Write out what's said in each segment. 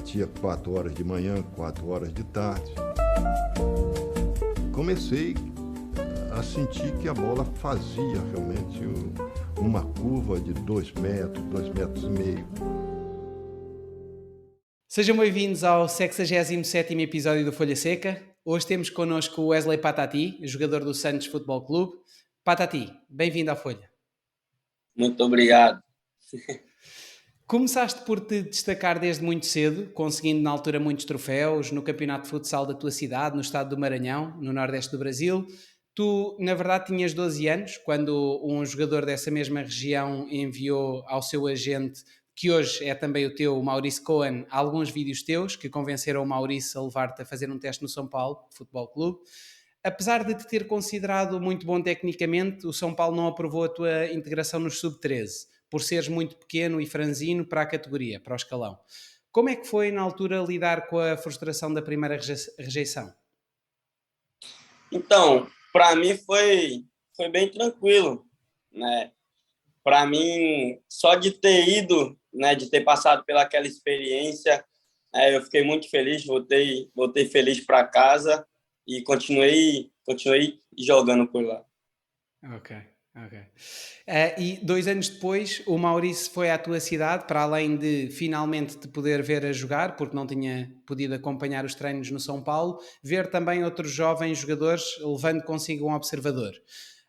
batia 4 horas de manhã, 4 horas de tarde. Comecei a sentir que a bola fazia realmente uma curva de 2 metros, 2 metros e meio. Sejam bem-vindos ao 67º episódio do Folha Seca. Hoje temos connosco o Wesley Patati, jogador do Santos Futebol Clube. Patati, bem-vindo à Folha. Muito obrigado. Começaste por te destacar desde muito cedo, conseguindo na altura muitos troféus no campeonato de futsal da tua cidade, no estado do Maranhão, no nordeste do Brasil. Tu, na verdade, tinhas 12 anos, quando um jogador dessa mesma região enviou ao seu agente, que hoje é também o teu, o Maurício Cohen, alguns vídeos teus que convenceram o Maurício a levar-te a fazer um teste no São Paulo Futebol Clube. Apesar de te ter considerado muito bom tecnicamente, o São Paulo não aprovou a tua integração nos sub-13, por seres muito pequeno e franzino para a categoria, para o escalão. Como é que foi na altura lidar com a frustração da primeira rejeição? Então, para mim foi bem tranquilo, né? Para mim, só de ter ido, né, de ter passado pelaquela experiência, eu fiquei muito feliz, voltei feliz para casa e continuei jogando por lá. Ok. E 2 anos depois, o Maurício foi à tua cidade, para além de finalmente te poder ver a jogar, porque não tinha podido acompanhar os treinos no São Paulo, ver também outros jovens jogadores, levando consigo um observador.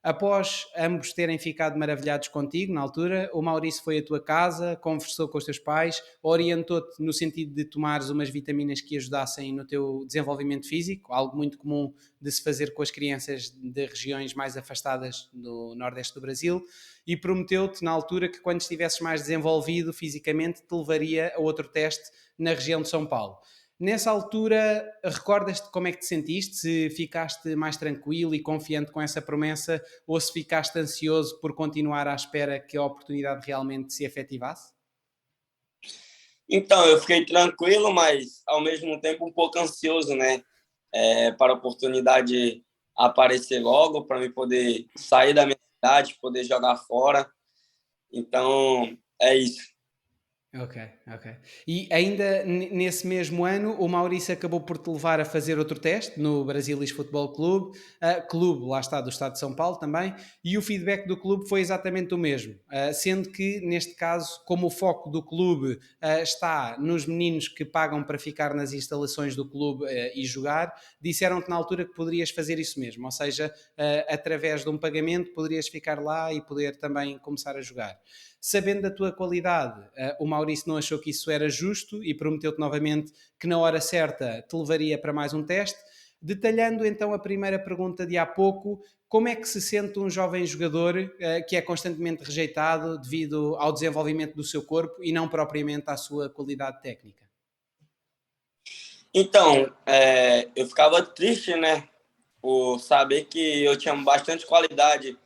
Após ambos terem ficado maravilhados contigo, na altura, o Maurício foi à tua casa, conversou com os teus pais, orientou-te no sentido de tomares umas vitaminas que ajudassem no teu desenvolvimento físico, algo muito comum de se fazer com as crianças de regiões mais afastadas do nordeste do Brasil, e prometeu-te na altura que quando estivesses mais desenvolvido fisicamente te levaria a outro teste na região de São Paulo. Nessa altura, recordas-te como é que te sentiste? Se ficaste mais tranquilo e confiante com essa promessa ou se ficaste ansioso por continuar à espera que a oportunidade realmente se efetivasse? Então, eu fiquei tranquilo, mas ao mesmo tempo um pouco ansioso, né? Para a oportunidade aparecer logo, para eu poder sair da minha cidade, poder jogar fora. Então, é isso. Ok. E ainda nesse mesmo ano, o Maurício acabou por te levar a fazer outro teste no Brasilis Futebol Clube, clube, lá está, do estado de São Paulo também, e o feedback do clube foi exatamente o mesmo, sendo que, neste caso, como o foco do clube está nos meninos que pagam para ficar nas instalações do clube e jogar, disseram-te na altura que poderias fazer isso mesmo, ou seja, através de um pagamento poderias ficar lá e poder também começar a jogar. Sabendo da tua qualidade, o Maurício não achou que isso era justo e prometeu-te novamente que na hora certa te levaria para mais um teste. Detalhando então a primeira pergunta de há pouco, como é que se sente um jovem jogador que é constantemente rejeitado devido ao desenvolvimento do seu corpo e não propriamente à sua qualidade técnica? Então, eu ficava triste, né? Por saber que eu tinha bastante qualidade,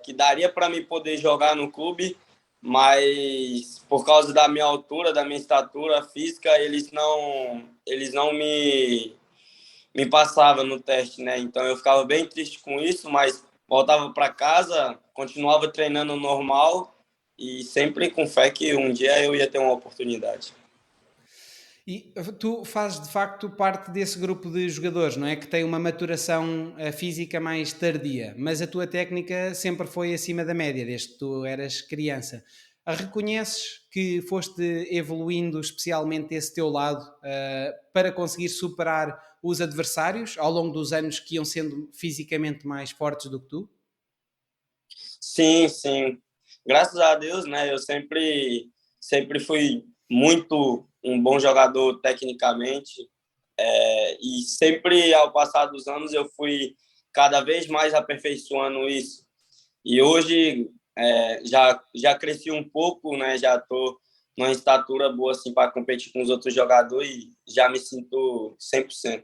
que daria para mim poder jogar no clube, mas por causa da minha altura, da minha estatura física, eles não me passavam no teste, né? Então eu ficava bem triste com isso, mas voltava para casa, continuava treinando normal e sempre com fé que um dia eu ia ter uma oportunidade. E tu fazes de facto parte desse grupo de jogadores, não é? Que tem uma maturação física mais tardia, mas a tua técnica sempre foi acima da média, desde que tu eras criança. Reconheces que foste evoluindo especialmente esse teu lado para conseguir superar os adversários ao longo dos anos que iam sendo fisicamente mais fortes do que tu? Sim, sim. Graças a Deus, né? Eu sempre fui muito um bom jogador tecnicamente, e sempre ao passar dos anos eu fui cada vez mais aperfeiçoando isso. E hoje já cresci um pouco, né? Já tô numa estatura boa assim para competir com os outros jogadores e já me sinto 100%.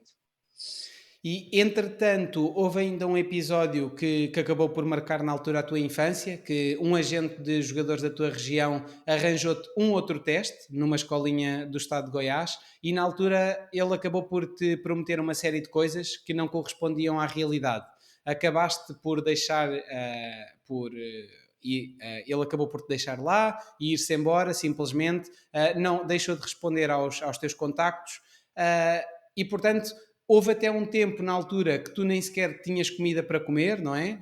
E, entretanto, houve ainda um episódio que acabou por marcar na altura a tua infância, que um agente de jogadores da tua região arranjou-te um outro teste numa escolinha do estado de Goiás e na altura ele acabou por te prometer uma série de coisas que não correspondiam à realidade. Acabaste por deixar por ele acabou por te deixar lá e ir-se embora, simplesmente, não deixou de responder aos teus contactos, e portanto houve até um tempo na altura que tu nem sequer tinhas comida para comer, não é?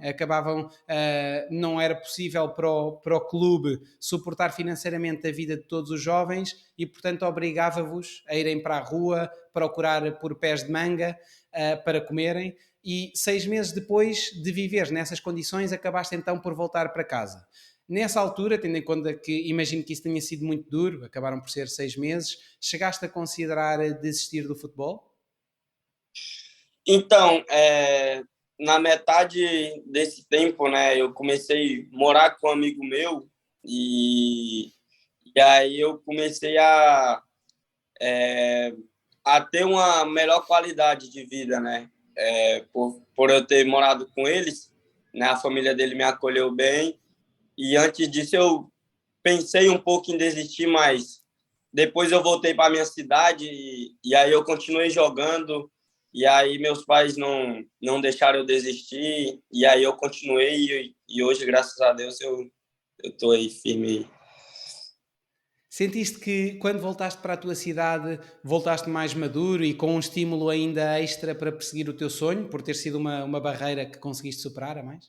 Não era possível para o clube suportar financeiramente a vida de todos os jovens e, portanto, obrigava-vos a irem para a rua, procurar por pés de manga para comerem. E 6 meses depois de viveres nessas condições, acabaste então por voltar para casa. Nessa altura, tendo em conta que imagino que isso tenha sido muito duro, acabaram por ser 6 meses, chegaste a considerar desistir do futebol? Então, na metade desse tempo, né, eu comecei a morar com um amigo meu e aí eu comecei a ter uma melhor qualidade de vida, né? Por eu ter morado com eles, né, a família dele me acolheu bem e antes disso eu pensei um pouco em desistir, mas depois eu voltei para minha cidade e aí eu continuei jogando e aí meus pais não deixaram eu desistir e aí eu continuei e hoje, graças a Deus, eu tô aí firme. Sentiste que quando voltaste para a tua cidade, voltaste mais maduro e com um estímulo ainda extra para perseguir o teu sonho, por ter sido uma barreira que conseguiste superar a mais?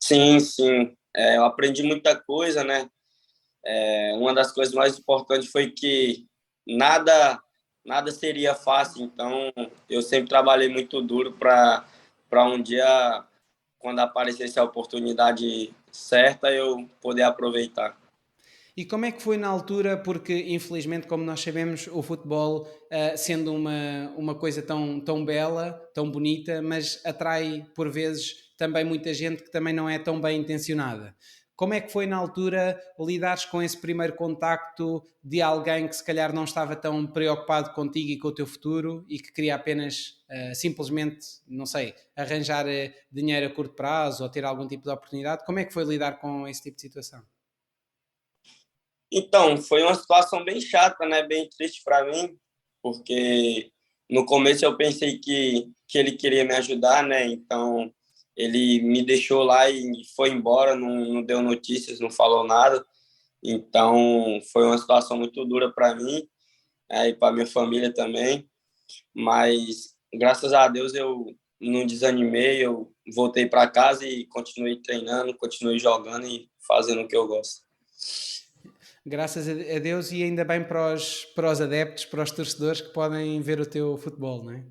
Sim, sim. Eu aprendi muita coisa, né? Uma das coisas mais importantes foi que nada nada seria fácil, então eu sempre trabalhei muito duro para um dia, quando aparecesse a oportunidade certa, eu poder aproveitar. E como é que foi na altura? Porque, infelizmente, como nós sabemos, o futebol, sendo uma coisa tão bela, tão bonita, mas atrai, por vezes, também muita gente que também não é tão bem intencionada. Como é que foi na altura lidares com esse primeiro contacto de alguém que se calhar não estava tão preocupado contigo e com o teu futuro e que queria apenas, simplesmente, não sei, arranjar dinheiro a curto prazo ou ter algum tipo de oportunidade? Como é que foi lidar com esse tipo de situação? Então, foi uma situação bem chata, né? Bem triste para mim, porque no começo eu pensei que ele queria me ajudar, né? Então, ele me deixou lá e foi embora, não deu notícias, não falou nada. Então, foi uma situação muito dura para mim, e para minha família também. Mas, graças a Deus, eu não desanimei, eu voltei para casa e continuei treinando, continuei jogando e fazendo o que eu gosto. Graças a Deus e ainda bem para os adeptos, para os torcedores que podem ver o teu futebol, não é?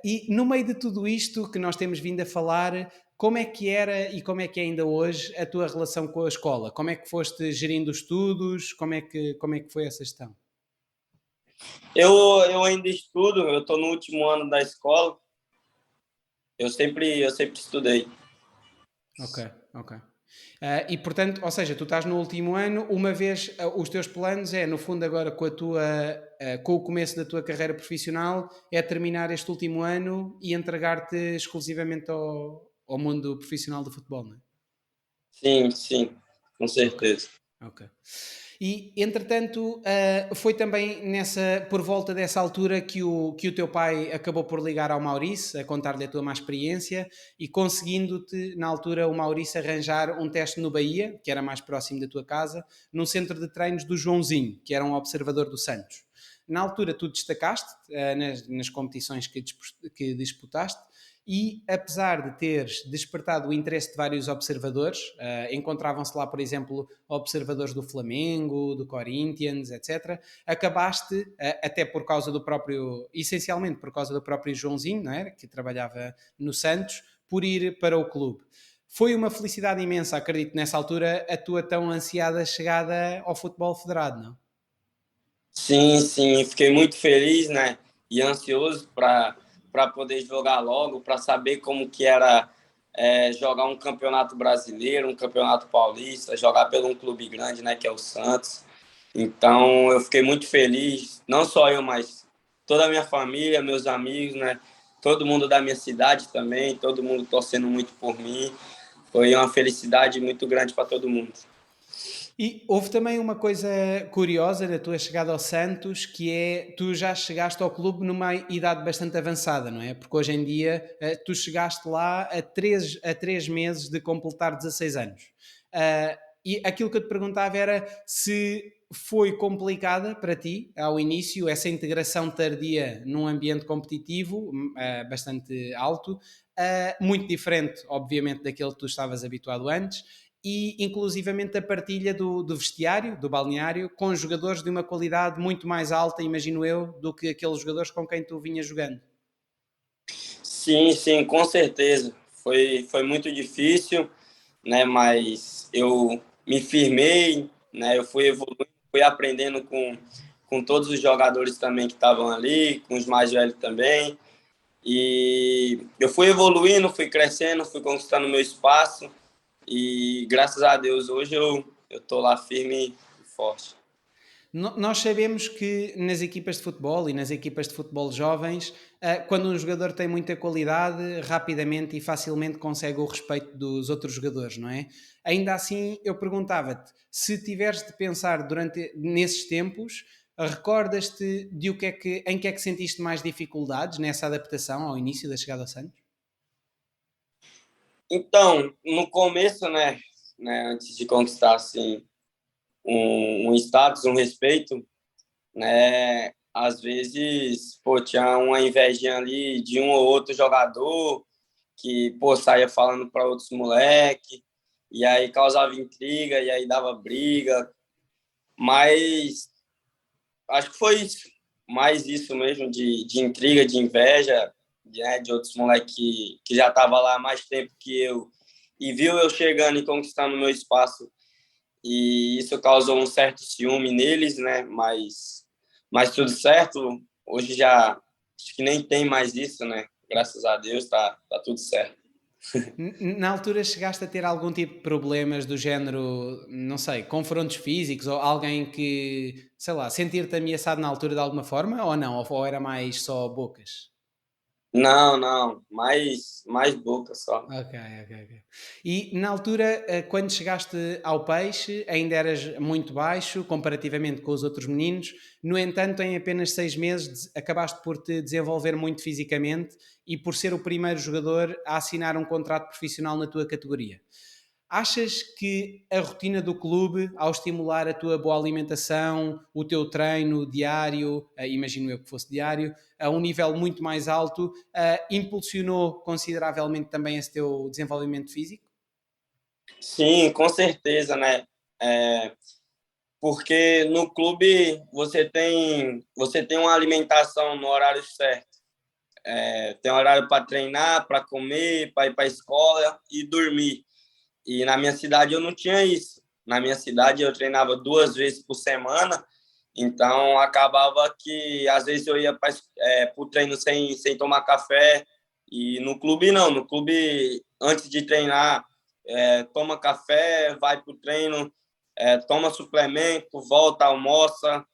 E no meio de tudo isto que nós temos vindo a falar, como é que era e como é que é ainda hoje a tua relação com a escola? Como é que foste gerindo os estudos? Como é que foi essa gestão? Eu ainda estudo, eu estou no último ano da escola, eu sempre estudei. Ok, ok. E portanto, ou seja, tu estás no último ano, uma vez os teus planos é, no fundo, agora com o começo da tua carreira profissional, é terminar este último ano e entregar-te exclusivamente ao mundo profissional do futebol, não é? Sim, sim, com Ok, certeza. ok. E, entretanto, foi também por volta dessa altura que o teu pai acabou por ligar ao Maurício, a contar-lhe a tua má experiência e conseguindo-te, na altura, o Maurício arranjar um teste no Bahia, que era mais próximo da tua casa, num centro de treinos do Joãozinho, que era um observador do Santos. Na altura, tu destacaste nas competições que disputaste e, apesar de teres despertado o interesse de vários observadores, encontravam-se lá, por exemplo, observadores do Flamengo, do Corinthians, etc., acabaste, até por causa do próprio, essencialmente por causa do próprio Joãozinho, não é? Que trabalhava no Santos, por ir para o clube. Foi uma felicidade imensa, acredito, nessa altura, a tua tão ansiada chegada ao futebol federado, não? Sim, sim, fiquei muito feliz, né? E ansioso para poder jogar logo, para saber como que era jogar um campeonato brasileiro, um campeonato paulista, jogar pelo um clube grande, né? Que é o Santos. Então, eu fiquei muito feliz, não só eu, mas toda a minha família, meus amigos, né? Todo mundo da minha cidade também, todo mundo torcendo muito por mim. Foi uma felicidade muito grande para todo mundo. E houve também uma coisa curiosa na tua chegada ao Santos, que é, tu já chegaste ao clube numa idade bastante avançada, não é? Porque hoje em dia tu chegaste lá a 3 meses de completar 16 anos. E aquilo que eu te perguntava era se foi complicada para ti, ao início, essa integração tardia num ambiente competitivo bastante alto, muito diferente, obviamente, daquele que tu estavas habituado antes, e inclusivamente a partilha do vestiário, do balneário, com jogadores de uma qualidade muito mais alta, imagino eu, do que aqueles jogadores com quem tu vinhas jogando. Sim, sim, com certeza. Foi muito difícil, né? Mas eu me firmei, né? Eu fui evoluindo, fui aprendendo com todos os jogadores também que estavam ali, com os mais velhos também. E eu fui evoluindo, fui crescendo, fui conquistando meu espaço. E graças a Deus hoje eu tô lá firme e forte. Nós sabemos que nas equipas de futebol e nas equipas de futebol jovens, quando um jogador tem muita qualidade, rapidamente e facilmente consegue o respeito dos outros jogadores, não é? Ainda assim, eu perguntava-te, se tiveres de pensar nesses tempos, recordas-te de em que é que sentiste mais dificuldades nessa adaptação ao início da chegada ao Santos? Então, no começo, antes de conquistar assim um status, um respeito, né, às vezes, pô, tinha uma invejinha ali de um ou outro jogador que, pô, saía falando para outros moleque, e aí causava intriga, e aí dava briga, mas acho que foi isso, mais isso mesmo, de intriga, de inveja, de outros moleques que já estavam lá há mais tempo que eu, e viu eu chegando e conquistando o meu espaço, e isso causou um certo ciúme neles, né? Mas tudo certo, hoje já acho que nem tem mais isso, né? Graças a Deus tá tudo certo. Na altura chegaste a ter algum tipo de problemas do género, não sei, confrontos físicos ou alguém que, sei lá, sentir-te ameaçado na altura de alguma forma ou não? Ou era mais só bocas? Não, não, mais boca só. Ok, ok, ok. E na altura, quando chegaste ao Peixe, ainda eras muito baixo comparativamente com os outros meninos. No entanto, em apenas 6 meses, acabaste por te desenvolver muito fisicamente e por ser o primeiro jogador a assinar um contrato profissional na tua categoria. Achas que a rotina do clube, ao estimular a tua boa alimentação, o teu treino diário, imagino eu que fosse diário, a um nível muito mais alto, impulsionou consideravelmente também esse teu desenvolvimento físico? Sim, com certeza, né? É, porque no clube você tem uma alimentação no horário certo. Tem horário para treinar, para comer, para ir para a escola e dormir. E na minha cidade eu não tinha isso. Na minha cidade eu treinava 2 vezes por semana, então acabava que às vezes eu ia para o treino sem tomar café. E no clube não, no clube antes de treinar, toma café, vai para o treino, toma suplemento, volta, almoça,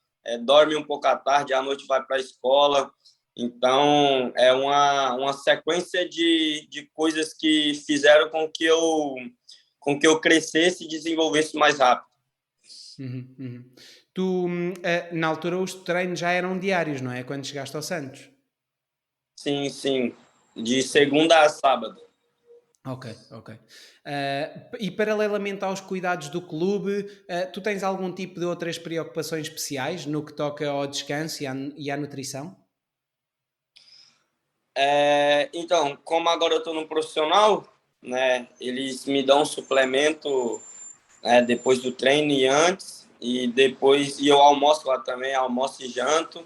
dorme um pouco à tarde, à noite vai para a escola. Então, é uma sequência de coisas que fizeram com que eu crescesse e desenvolvesse mais rápido. Uhum, uhum. Tu, na altura, os treinos já eram diários, não é? Quando chegaste ao Santos. Sim, sim. De segunda a sábado. Ok, ok. E paralelamente aos cuidados do clube, tu tens algum tipo de outras preocupações especiais no que toca ao descanso e à nutrição? Então, como agora eu estou no profissional, né, eles me dão um suplemento, depois do treino e antes, e eu almoço lá também, almoço e janto,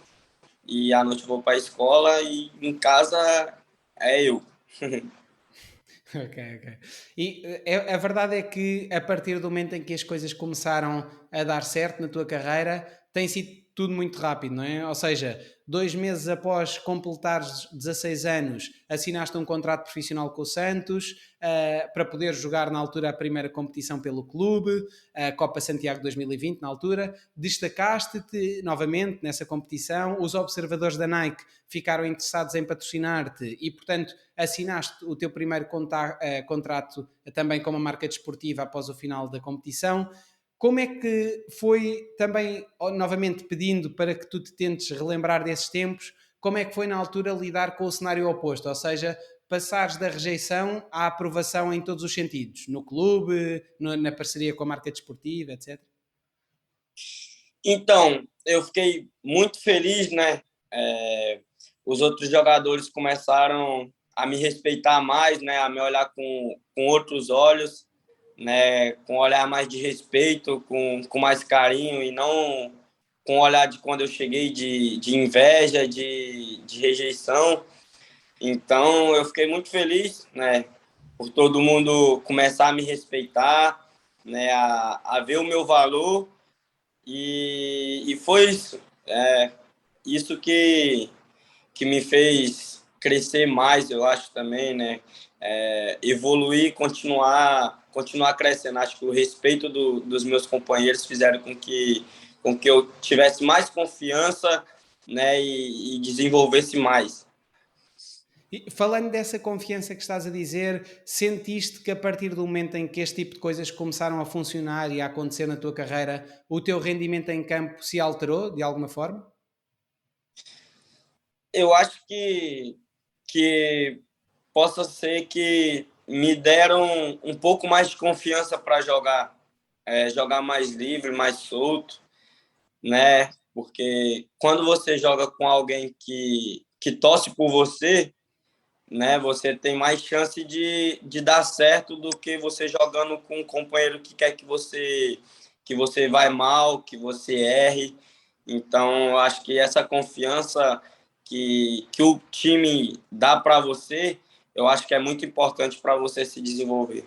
e à noite eu vou para a escola e em casa é eu. Ok, ok. E a verdade é que a partir do momento em que as coisas começaram a dar certo na tua carreira, tem sido tudo muito rápido, não é? Ou seja, 2 meses após completares 16 anos, assinaste um contrato profissional com o Santos para poder jogar na altura a primeira competição pelo clube, a Copa Santiago 2020 na altura. Destacaste-te novamente nessa competição, os observadores da Nike ficaram interessados em patrocinar-te e, portanto, assinaste o teu primeiro contrato também com uma marca desportiva após o final da competição. como é que foi também, novamente pedindo para que tu te tentes relembrar desses tempos, como é que foi na altura lidar com o cenário oposto? Ou seja, passares da rejeição à aprovação em todos os sentidos, no clube, na parceria com a marca desportiva, etc. Então, eu fiquei muito feliz, né? É, os outros jogadores começaram a me respeitar mais, né? A me olhar com outros olhos, né? Com um olhar mais de respeito, com mais carinho e não com o olhar de quando eu cheguei de inveja, de rejeição. Então, eu fiquei muito feliz, né? Por todo mundo começar a me respeitar, né? A ver o meu valor e foi isso. Isso que me fez crescer mais, eu acho também, né? Evoluir, continuar crescendo. Acho que o respeito dos meus companheiros fizeram com que eu tivesse mais confiança, né? E desenvolvesse mais. E falando dessa confiança que estás a dizer, sentiste que a partir do momento em que este tipo de coisas começaram a funcionar e a acontecer na tua carreira, o teu rendimento em campo se alterou de alguma forma? Eu acho que possa ser que me deram um pouco mais de confiança para jogar, jogar mais livre, mais solto, né? Porque quando você joga com alguém que torce por você, né? Você tem mais chance de dar certo do que você jogando com um companheiro que quer que você vai mal, que você erre. Então, eu acho que essa confiança que o time dá para você, eu acho que é muito importante para você se desenvolver.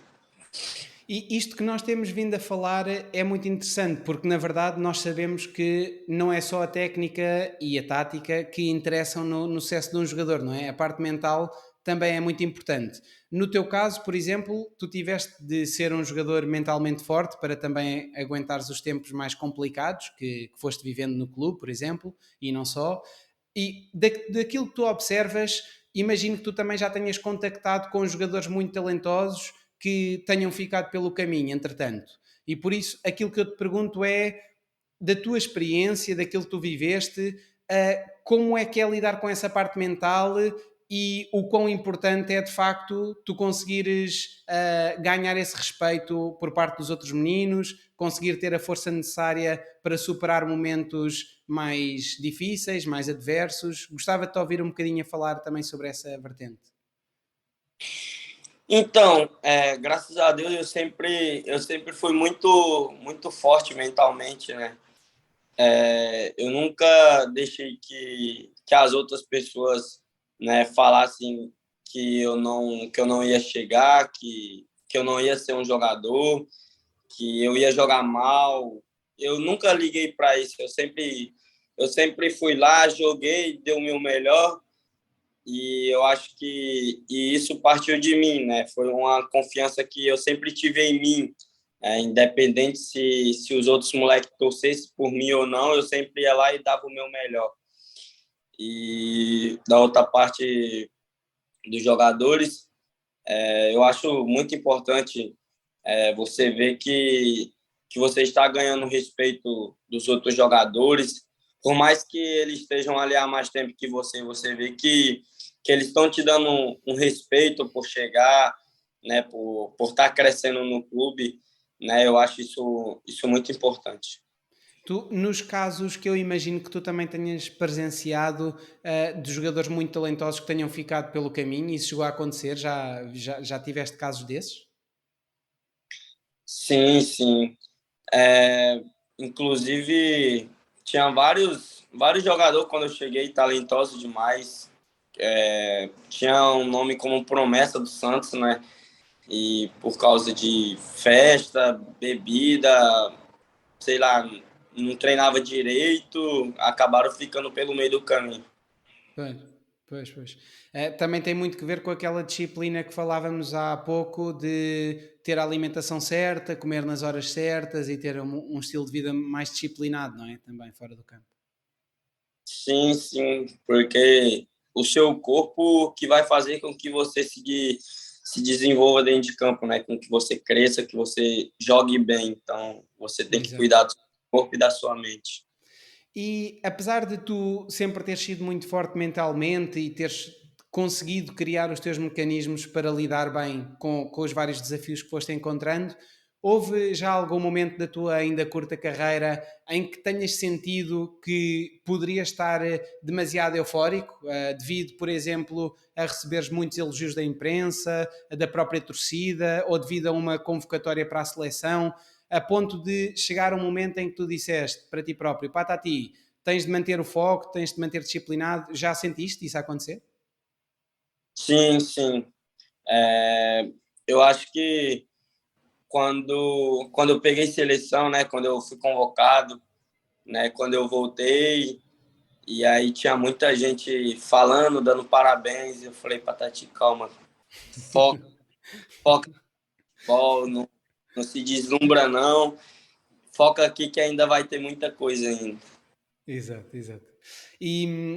E isto que nós temos vindo a falar é muito interessante, porque na verdade nós sabemos que não é só a técnica e a tática que interessam no sucesso de um jogador, não é? A parte mental também é muito importante. No teu caso, por exemplo, tu tiveste de ser um jogador mentalmente forte para também aguentares os tempos mais complicados que foste vivendo no clube, por exemplo, e não só. E daquilo que tu observas, imagino que tu também já tenhas contactado com jogadores muito talentosos que tenham ficado pelo caminho, entretanto. E por isso, aquilo que eu te pergunto é, da tua experiência, daquilo que tu viveste, como é que é lidar com essa parte mental e o quão importante é de facto tu conseguires ganhar esse respeito por parte dos outros meninos, conseguir ter a força necessária para superar momentos mais difíceis, mais adversos. Gostava de te ouvir um bocadinho a falar também sobre essa vertente. Então, graças a Deus, eu sempre fui muito forte mentalmente, né? Eu nunca deixei que as outras pessoas, né, falassem que eu não ia chegar, que eu não ia ser um jogador, que eu ia jogar mal. Eu nunca liguei para isso. Eu sempre fui lá, joguei, dei o meu melhor e eu acho que isso partiu de mim, né? Foi uma confiança que eu sempre tive em mim. Independente se os outros moleques torcessem por mim ou não, eu sempre ia lá e dava o meu melhor. E da outra parte dos jogadores, eu acho muito importante você ver que você está ganhando o respeito dos outros jogadores, por mais que eles estejam ali há mais tempo que você vê que eles estão te dando um respeito por chegar, né, por estar crescendo no clube, né, eu acho isso muito importante. Tu, nos casos que eu imagino que tu também tenhas presenciado de jogadores muito talentosos que tenham ficado pelo caminho, isso chegou a acontecer? Já tiveste casos desses? Sim, sim. É, inclusive, tinha vários jogadores quando eu cheguei, talentosos demais. Tinha um nome como promessa do Santos, né? E por causa de festa, bebida, sei lá, não treinava direito, acabaram ficando pelo meio do caminho. Pois, pois. Também tem muito que ver com aquela disciplina que falávamos há pouco de ter a alimentação certa, comer nas horas certas e ter um estilo de vida mais disciplinado, não é? Também fora do campo. Sim, sim, porque o seu corpo que vai fazer com que você se desenvolva dentro de campo, né? Com que você cresça, que você jogue bem. Então, você tem que Exato. cuidar do seu corpo e da sua mente. E apesar de tu sempre teres sido muito forte mentalmente e teres conseguido criar os teus mecanismos para lidar bem com os vários desafios que foste encontrando, houve já algum momento da tua ainda curta carreira em que tenhas sentido que poderias estar demasiado eufórico, devido, por exemplo, a receberes muitos elogios da imprensa, da própria torcida, ou devido a uma convocatória para a seleção, a ponto de chegar um momento em que tu disseste para ti próprio, Patati, tens de manter o foco, tens de manter disciplinado. Já sentiste isso acontecer? Sim, sim. Eu acho que quando eu peguei seleção, né? Quando eu fui convocado, né? Quando eu voltei, e aí tinha muita gente falando, dando parabéns. Eu falei, Patati, calma, foca, foca no futebol, não se deslumbra não. Foca aqui que ainda vai ter muita coisa ainda. Exato, exato. E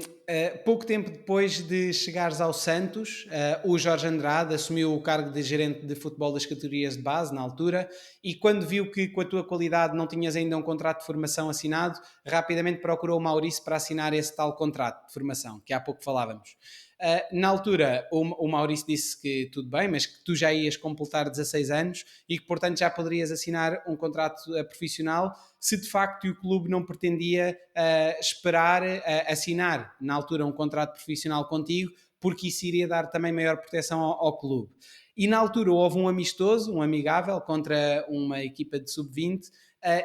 pouco tempo depois de chegares ao Santos, o Jorge Andrade assumiu o cargo de gerente de futebol das categorias de base na altura e quando viu que com a tua qualidade não tinhas ainda um contrato de formação assinado, rapidamente procurou o Maurício para assinar esse tal contrato de formação, que há pouco falávamos. Na altura, o Maurício disse que tudo bem, mas que tu já ias completar 16 anos e que, portanto, já poderias assinar um contrato profissional se de facto o clube não pretendia esperar assinar, na altura, um contrato profissional contigo, porque isso iria dar também maior proteção ao clube. E na altura houve um amistoso, um amigável, contra uma equipa de sub-20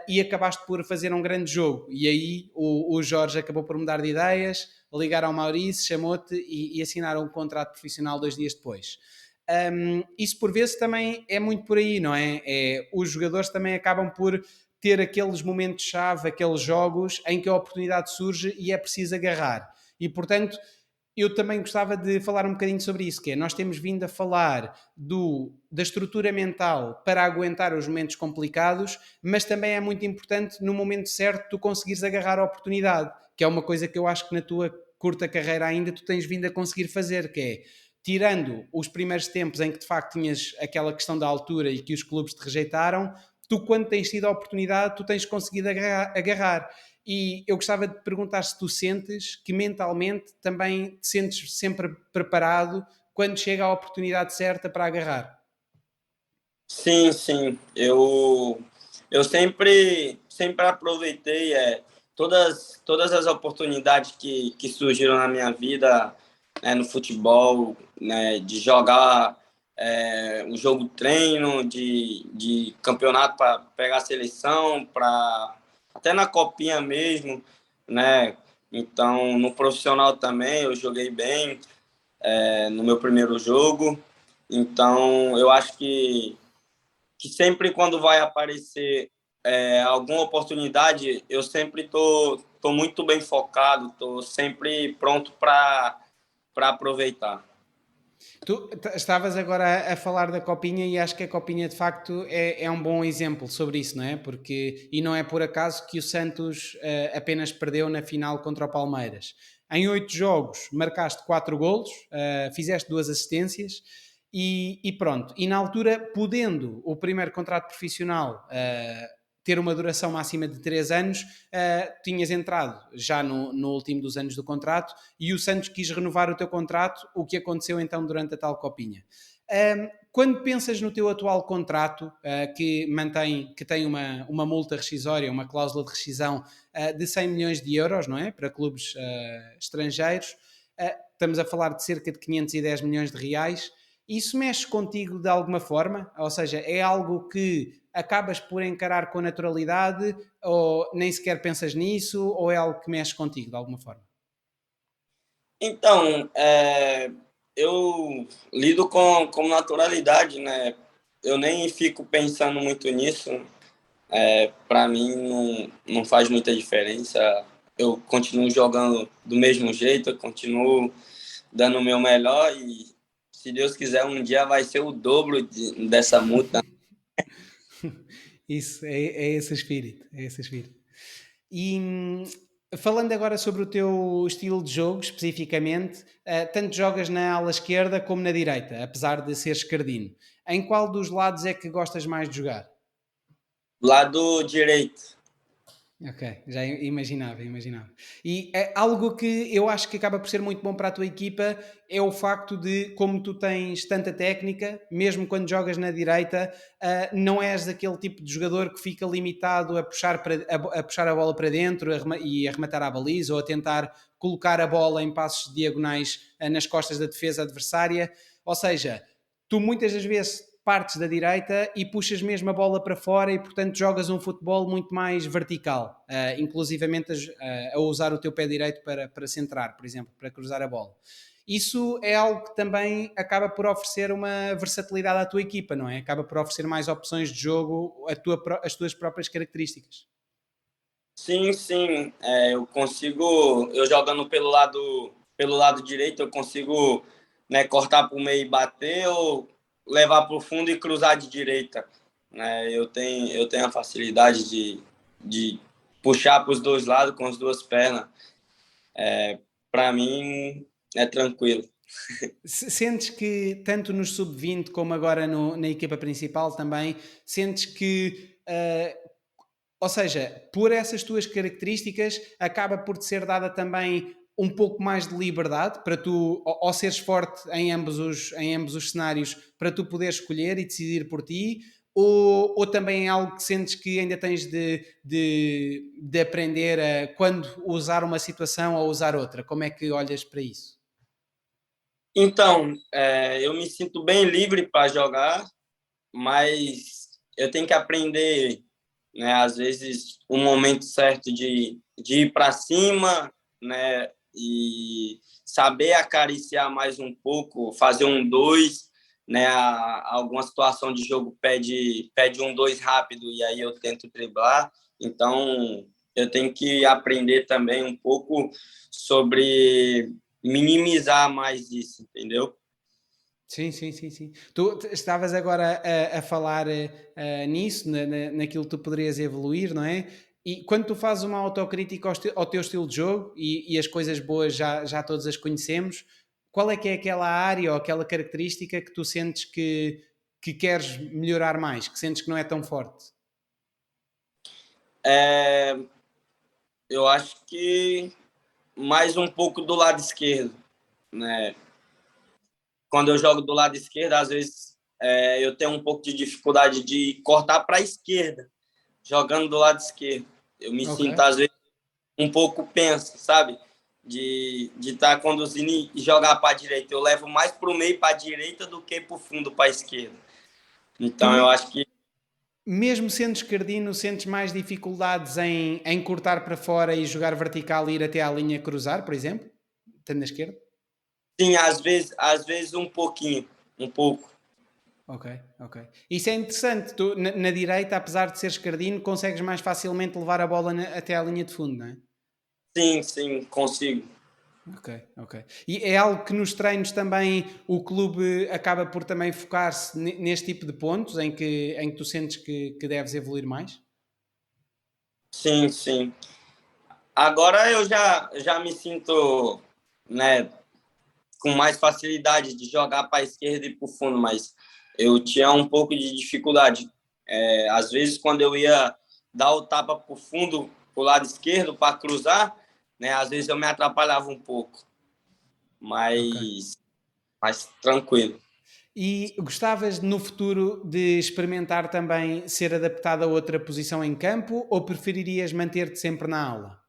e acabaste por fazer um grande jogo. E aí o Jorge acabou por mudar de ideias, ligar ao Maurício, chamou-te e assinaram um contrato profissional 2 dias depois. Isso por vezes também é muito por aí, não é? Os jogadores também acabam por ter aqueles momentos-chave, aqueles jogos em que a oportunidade surge e é preciso agarrar. E, portanto, eu também gostava de falar um bocadinho sobre isso, que é, nós temos vindo a falar da estrutura mental para aguentar os momentos complicados, mas também é muito importante, no momento certo, tu conseguires agarrar a oportunidade, que é uma coisa que eu acho que na tua curta carreira ainda tu tens vindo a conseguir fazer, que é, tirando os primeiros tempos em que de facto tinhas aquela questão da altura e que os clubes te rejeitaram, tu quando tens tido a oportunidade, tu tens conseguido agarrar. E eu gostava de perguntar se tu sentes que mentalmente também te sentes sempre preparado quando chega a oportunidade certa para agarrar. Sim, sim. Eu sempre aproveitei todas as oportunidades que surgiram na minha vida, né, no futebol, né, de jogar um jogo treino, de campeonato para pegar a seleção, até na copinha mesmo, né? Então, no profissional também eu joguei bem no meu primeiro jogo. Então, eu acho que sempre quando vai aparecer alguma oportunidade, eu sempre tô muito bem focado, tô sempre pronto para aproveitar. Tu estavas agora a falar da Copinha e acho que a Copinha de facto é um bom exemplo sobre isso, não é? E não é por acaso que o Santos apenas perdeu na final contra o Palmeiras. Em 8 jogos marcaste 4 golos, fizeste 2 assistências e pronto. E na altura, podendo o primeiro contrato profissional ter uma duração máxima de 3 anos, tinhas entrado já no último dos anos do contrato e o Santos quis renovar o teu contrato, o que aconteceu então durante a tal copinha. Quando pensas no teu atual contrato, que tem uma multa rescisória, uma cláusula de rescisão de 100 milhões de euros, não é? Para clubes estrangeiros, estamos a falar de cerca de 510 milhões de reais. Isso mexe contigo de alguma forma? Ou seja, é algo que acabas por encarar com naturalidade ou nem sequer pensas nisso ou é algo que mexe contigo de alguma forma? Então, eu lido com naturalidade, né? Eu nem fico pensando muito nisso. Para mim, não faz muita diferença. Eu continuo jogando do mesmo jeito, eu continuo dando o meu melhor e, se Deus quiser, um dia vai ser o dobro dessa multa. Isso é esse espírito, é esse espírito. E Falando agora sobre o teu estilo de jogo, especificamente, tanto jogas na ala esquerda como na direita, apesar de seres cardino. Em qual dos lados é que gostas mais de jogar? Lado direito. Ok, já imaginava, imaginava. E é algo que eu acho que acaba por ser muito bom para a tua equipa é o facto de, como tu tens tanta técnica, mesmo quando jogas na direita, não és aquele tipo de jogador que fica limitado a puxar, a puxar a bola para dentro e a rematar à baliza ou a tentar colocar a bola em passos diagonais nas costas da defesa adversária. Ou seja, tu muitas das vezes partes da direita e puxas mesmo a bola para fora e portanto jogas um futebol muito mais vertical, inclusivamente a usar o teu pé direito para centrar, por exemplo, para cruzar a bola. Isso é algo que também acaba por oferecer uma versatilidade à tua equipa, não é? Acaba por oferecer mais opções de jogo, as tuas próprias características. Sim, sim. Eu jogando pelo lado direito, eu consigo, né, cortar para o meio e bater ou levar para o fundo e cruzar de direita. Né? Eu tenho a facilidade de puxar para os dois lados com as duas pernas. Para mim, é tranquilo. Sentes que, tanto no sub-20 como agora na equipa principal também, sentes que ou seja, por essas tuas características, acaba por te ser dada também um pouco mais de liberdade para tu, ao seres forte em ambos os cenários, para tu poderes escolher e decidir por ti, ou também é algo que sentes que ainda tens de aprender a quando usar uma situação ou usar outra? Como é que olhas para isso? Então, eu me sinto bem livre para jogar, mas eu tenho que aprender, né, às vezes, o momento certo de ir para cima, né, e saber acariciar mais um pouco, fazer um dois, né, alguma situação de jogo pede um dois rápido e aí eu tento driblar. Então, eu tenho que aprender também um pouco sobre minimizar mais isso, entendeu? Sim, sim, sim, sim. Tu estavas agora a falar nisso, naquilo que tu poderias evoluir, não é? E quando tu fazes uma autocrítica ao teu estilo de jogo e as coisas boas já todas as conhecemos, qual é que é aquela área ou aquela característica que tu sentes que queres melhorar mais, que sentes que não é tão forte? É, eu acho que mais um pouco do lado esquerdo, né? Quando eu jogo do lado esquerdo, às vezes eu tenho um pouco de dificuldade de cortar para a esquerda, jogando do lado esquerdo. Eu me Ok. sinto, às vezes, um pouco penso, sabe? De estar conduzindo e jogar para a direita. Eu levo mais para o meio para a direita do que para o fundo para a esquerda. Tu Então, eu acho que mesmo sendo esquerdino, sentes mais dificuldades em cortar para fora e jogar vertical e ir até à linha cruzar, por exemplo? Estando na esquerda? sim, às vezes um pouquinho, um pouco. Ok, ok. Isso é interessante. Tu, na direita, apesar de seres esquerdino, consegues mais facilmente levar a bola até à linha de fundo, não é? Sim, sim, consigo. Ok, ok. E é algo que nos treinos também o clube acaba por também focar-se neste tipo de pontos em que tu sentes que deves evoluir mais? Sim, sim. Agora eu já me sinto, né, com mais facilidade de jogar para a esquerda e para o fundo, mas eu tinha um pouco de dificuldade. Às vezes, quando eu ia dar o tapa para o fundo, para o lado esquerdo, para cruzar, né, às vezes eu me atrapalhava um pouco, Ok. mas tranquilo. E gostavas no futuro de experimentar também ser adaptado a outra posição em campo ou preferirias manter-te sempre na aula?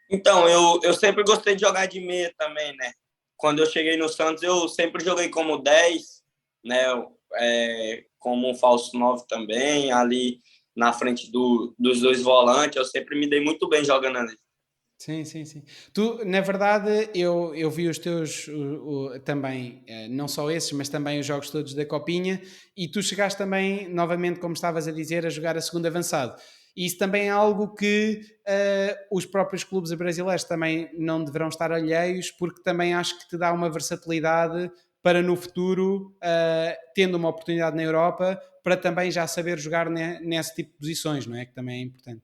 Então, eu sempre gostei de jogar de meia também, né? Quando eu cheguei no Santos, eu sempre joguei como 10, né? Como um falso 9 também, ali na frente dos dois volantes. Eu sempre me dei muito bem jogando ali. Sim, sim, sim. Tu, na verdade, eu vi os teus também, não só esses, mas também os jogos todos da Copinha, e tu chegaste também, novamente, como estavas a dizer, a jogar a segundo avançado. E isso também é algo que os próprios clubes brasileiros também não deverão estar alheios, porque também acho que te dá uma versatilidade para no futuro, tendo uma oportunidade na Europa, para também já saber jogar nesse tipo de posições, não é? Que também é importante.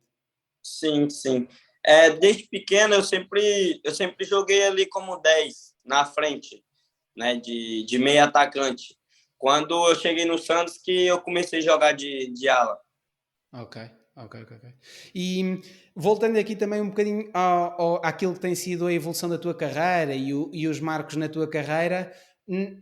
Sim, sim. Desde pequeno eu sempre joguei ali como 10 na frente, né, de meio atacante. Quando eu cheguei no Santos que eu comecei a jogar de ala. Ok, ok. E voltando aqui também um bocadinho àquilo que tem sido a evolução da tua carreira e os marcos na tua carreira,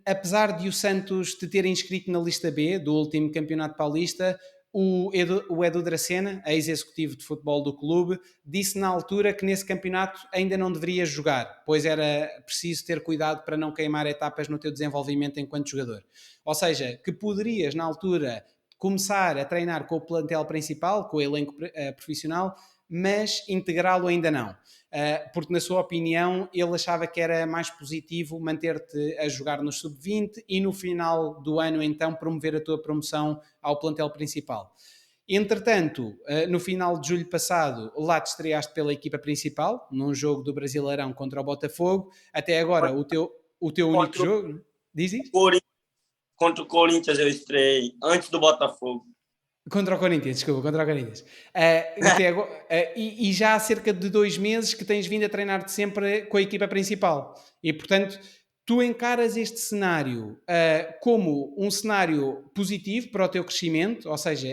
apesar de o Santos te ter inscrito na lista B do último Campeonato Paulista, o Edu Dracena, ex-executivo de futebol do clube, disse na altura que nesse campeonato ainda não deverias jogar, pois era preciso ter cuidado para não queimar etapas no teu desenvolvimento enquanto jogador. Ou seja, que poderias na altura começar a treinar com o plantel principal, com o elenco profissional, mas integrá-lo ainda não. Porque, na sua opinião, ele achava que era mais positivo manter-te a jogar no sub-20 e no final do ano, então, promover a tua promoção ao plantel principal. Entretanto, no final de julho passado, lá te estreaste pela equipa principal, num jogo do Brasileirão contra o Botafogo. Até agora, o teu único Contra jogo, diz o isto? Corinthians, contra o Corinthians eu estreiei, antes do Botafogo. Contra o Corinthians, desculpa, contra o Corinthians. Até agora, e já há cerca de 2 meses que tens vindo a treinar-te sempre com a equipa principal. E, portanto, tu encaras este cenário como um cenário positivo para o teu crescimento, ou seja,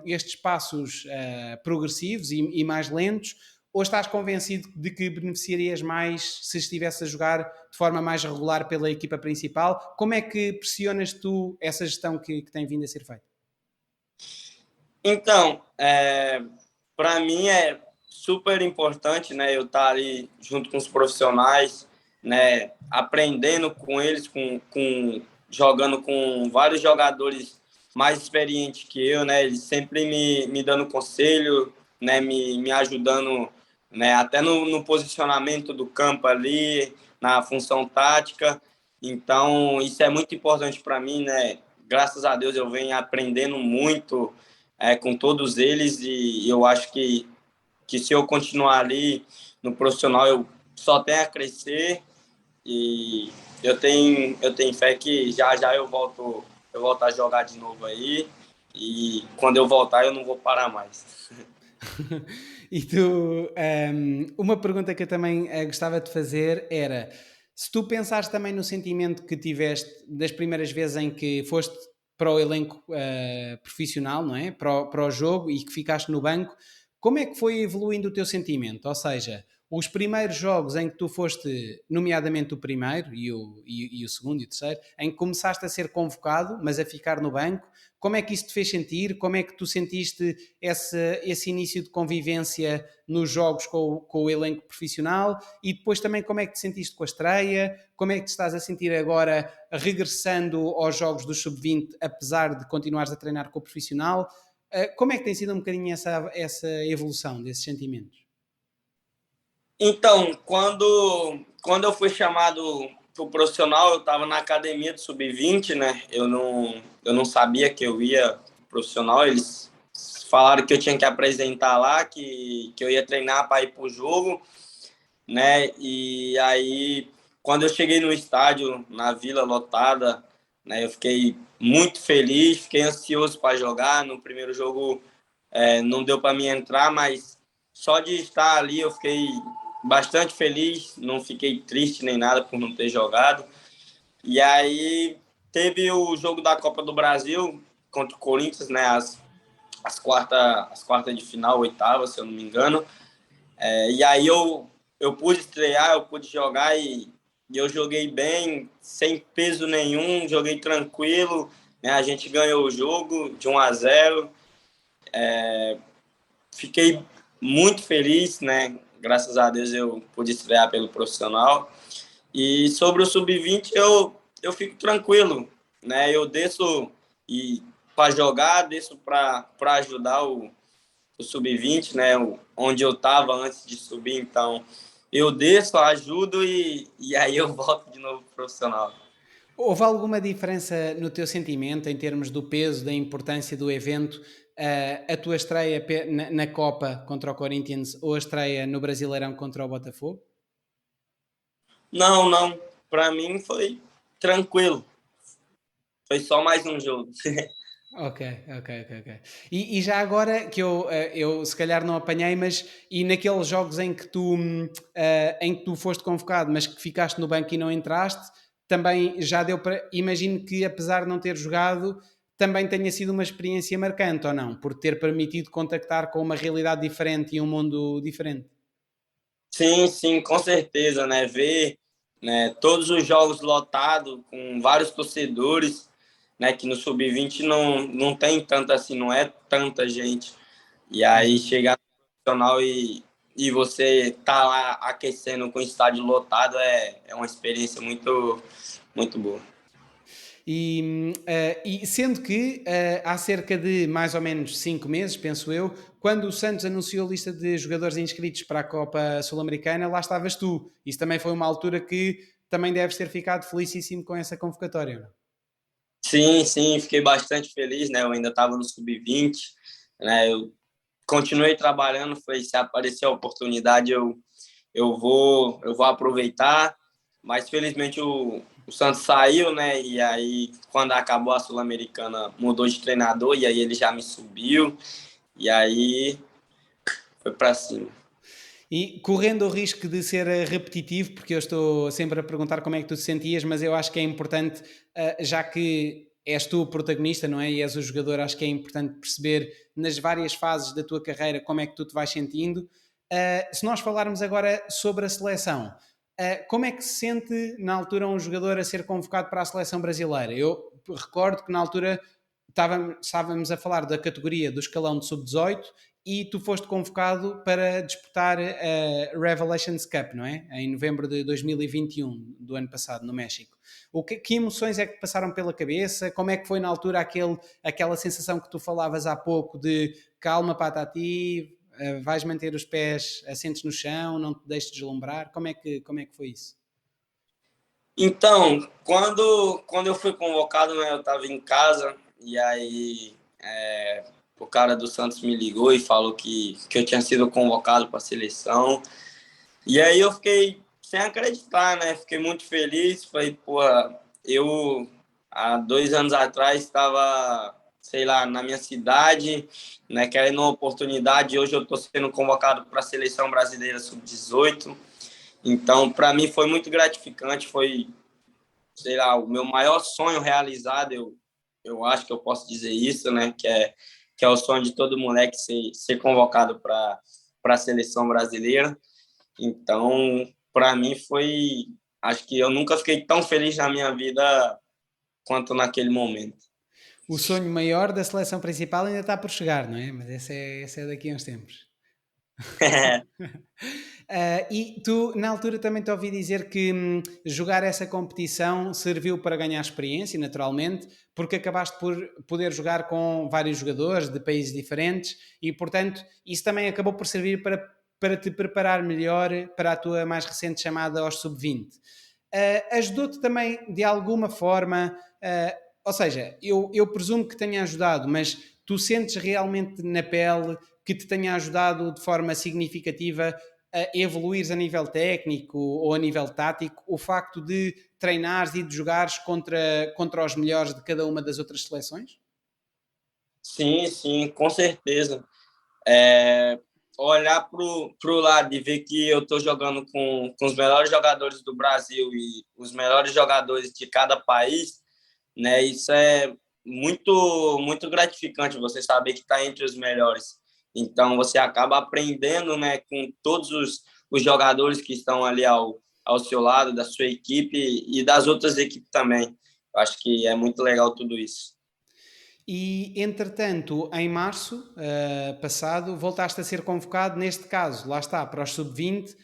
estes passos progressivos e mais lentos, ou estás convencido de que beneficiarias mais se estivesse a jogar de forma mais regular pela equipa principal? Como é que pressionas tu essa gestão que tem vindo a ser feita? Então, para mim é super importante, né, eu estar ali junto com os profissionais, né, aprendendo com eles, jogando com vários jogadores mais experientes que eu, né, eles sempre me dando conselho, né, me ajudando, né, até no posicionamento do campo ali, na função tática. Então, isso é muito importante para mim, né? Graças a Deus eu venho aprendendo muito com todos eles e eu acho que se eu continuar ali no profissional eu só tenho a crescer e eu tenho fé que já já eu volto a jogar de novo aí e quando eu voltar eu não vou parar mais. E tu, uma pergunta que eu também gostava de fazer era: se tu pensares também no sentimento que tiveste das primeiras vezes em que foste para o elenco profissional, não é? Para o jogo e que ficaste no banco, como é que foi evoluindo o teu sentimento? Ou seja, os primeiros jogos em que tu foste, nomeadamente o primeiro e o segundo e o terceiro, em que começaste a ser convocado, mas a ficar no banco, como é que isso te fez sentir? Como é que tu sentiste esse início de convivência nos jogos com o elenco profissional? E depois também como é que te sentiste com a estreia? Como é que te estás a sentir agora regressando aos jogos do Sub-20, apesar de continuares a treinar com o profissional? Como é que tem sido um bocadinho essa evolução desses sentimentos? Então, quando eu fui chamado para o profissional, eu estava na academia do Sub-20, né? Eu não sabia que eu ia pro profissional. Eles falaram que eu tinha que apresentar lá, que eu ia treinar para ir para o jogo, né? E aí, quando eu cheguei no estádio, na Vila lotada, né? Eu fiquei muito feliz, fiquei ansioso para jogar. No primeiro jogo, não deu para mim entrar, mas só de estar ali eu fiquei bastante feliz, não fiquei triste nem nada por não ter jogado. E aí teve o jogo da Copa do Brasil contra o Corinthians, né? As quartas de final, oitava, se eu não me engano. E aí eu pude estrear, eu pude jogar e eu joguei bem, sem peso nenhum, joguei tranquilo. Né? A gente ganhou o jogo de 1-0. Fiquei muito feliz, né? Graças a Deus eu pude estrear pelo profissional. E sobre o sub-20 eu fico tranquilo, né? Eu desço e para jogar, desço para ajudar o sub-20, né? Onde eu estava antes de subir, então eu desço, ajudo e aí eu volto de novo pro profissional. Houve alguma diferença no teu sentimento em termos do peso, da importância do evento, a tua estreia na Copa contra o Corinthians ou a estreia no Brasileirão contra o Botafogo? Não, não. Para mim foi tranquilo. Foi só mais um jogo. Ok, ok. E já agora, que eu se calhar não apanhei, mas e naqueles jogos em que tu foste convocado, mas que ficaste no banco e não entraste, também já deu para. Imagino que apesar de não ter jogado, também tenha sido uma experiência marcante, ou não? Por ter permitido contactar com uma realidade diferente e um mundo diferente. Sim, sim, com certeza, né? Ver, né, todos os jogos lotados, com vários torcedores, né? Que no Sub-20 não tem tanta assim, não é tanta gente. E aí Exato. chegar no profissional e você tá lá aquecendo com o estádio lotado é uma experiência muito boa. E sendo que há cerca de mais ou menos 5 meses, penso eu, quando o Santos anunciou a lista de jogadores inscritos para a Copa Sul-Americana, lá estavas tu. Isso também foi uma altura que também deves ter ficado felicíssimo com essa convocatória, não? Sim, sim, fiquei bastante feliz, né? Eu ainda estava no Sub-20, né? Eu continuei trabalhando, foi se aparecer a oportunidade eu vou aproveitar, mas felizmente o Santos saiu, né? E aí quando acabou a Sul-Americana mudou de treinador e aí ele já me subiu e aí foi para cima. E correndo o risco de ser repetitivo, porque eu estou sempre a perguntar como é que tu te sentias, mas eu acho que é importante, já que és tu o protagonista, não é? E és o jogador, acho que é importante perceber nas várias fases da tua carreira como é que tu te vais sentindo. Se nós falarmos agora sobre a seleção, como é que se sente na altura um jogador a ser convocado para a seleção brasileira? Eu recordo que na altura estávamos a falar da categoria do escalão de sub-18 e tu foste convocado para disputar a Revelations Cup, não é? Em novembro de 2021, do ano passado, no México. Que emoções é que passaram pela cabeça? Como é que foi na altura aquela sensação que tu falavas há pouco de calma, Patati, vais manter os pés assentes no chão, não te deixes deslumbrar? Como é que foi isso? Então, quando eu fui convocado, né, eu estava em casa e aí o cara do Santos me ligou e falou que eu tinha sido convocado para a seleção. E aí eu fiquei sem acreditar, né? Fiquei muito feliz. Falei, pô, eu há 2 anos atrás estava, sei lá, na minha cidade, né, querendo uma oportunidade. Hoje eu estou sendo convocado para a seleção brasileira sub-18. Então, para mim foi muito gratificante. Foi, sei lá, o meu maior sonho realizado. Eu acho que eu posso dizer isso, né? Que é o sonho de todo moleque ser convocado para a seleção brasileira. Então, para mim foi, acho que eu nunca fiquei tão feliz na minha vida quanto naquele momento. O sonho maior da seleção principal ainda está por chegar, não é? Mas esse é daqui a uns tempos. E tu, na altura, também te ouvi dizer que jogar essa competição serviu para ganhar experiência, naturalmente, porque acabaste por poder jogar com vários jogadores de países diferentes e, portanto, isso também acabou por servir para te preparar melhor para a tua mais recente chamada aos sub-20. Ajudou-te também de alguma forma, ou seja, eu presumo que tenha ajudado, mas tu sentes realmente na pele que te tenha ajudado de forma significativa a evoluires a nível técnico ou a nível tático, o facto de treinares e de jogares contra os melhores de cada uma das outras seleções? Sim, sim, com certeza. É, olhar pro lado e ver que eu estou jogando com os melhores jogadores do Brasil e os melhores jogadores de cada país, né? Isso é muito gratificante, você saber que está entre os melhores. Então, você acaba aprendendo, né, com todos os jogadores que estão ali ao seu lado, da sua equipe e das outras equipes também. Eu acho que é muito legal tudo isso. E, entretanto, em março passado, voltaste a ser convocado, neste caso, lá está, para os sub-20,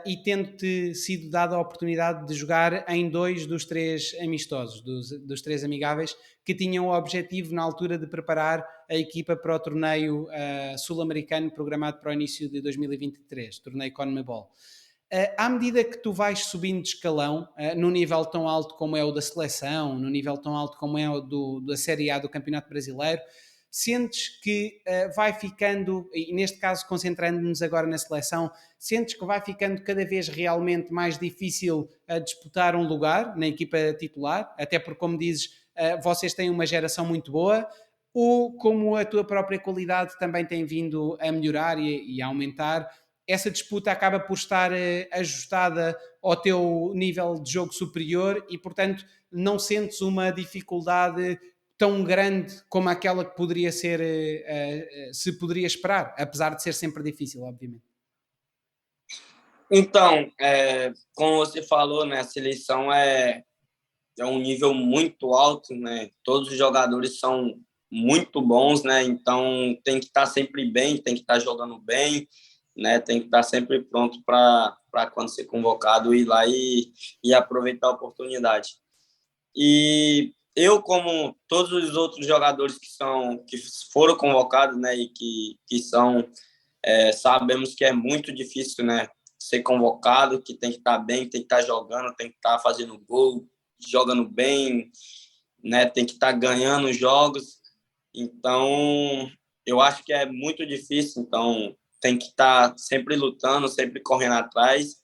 e tendo-te sido dada a oportunidade de jogar em 2 dos 3 amistosos, dos 3 amigáveis, que tinham o objetivo, na altura, de preparar a equipa para o torneio sul-americano programado para o início de 2023, torneio CONMEBOL. À medida que tu vais subindo de escalão, num nível tão alto como é o da seleção, no nível tão alto como é o da Série A do Campeonato Brasileiro, sentes que vai ficando, e neste caso concentrando-nos agora na seleção, sentes que vai ficando cada vez realmente mais difícil disputar um lugar na equipa titular, até porque, como dizes, vocês têm uma geração muito boa, ou como a tua própria qualidade também tem vindo a melhorar e a aumentar, essa disputa acaba por estar ajustada ao teu nível de jogo superior e, portanto, não sentes uma dificuldade tão grande como aquela que poderia ser, se poderia esperar, apesar de ser sempre difícil, obviamente. Então, como você falou, né, a seleção é um nível muito alto, né? Todos os jogadores são muito bons, né? Então tem que estar sempre bem, tem que estar jogando bem, né? Tem que estar sempre pronto para quando ser convocado ir lá e aproveitar a oportunidade. E eu, como todos os outros jogadores que foram convocados, né? E que são sabemos que é muito difícil, né? Ser convocado, que tem que estar bem, tem que estar jogando, tem que estar fazendo gol, jogando bem, né? Tem que estar ganhando jogos. Então, eu acho que é muito difícil. Então, tem que estar sempre lutando, sempre correndo atrás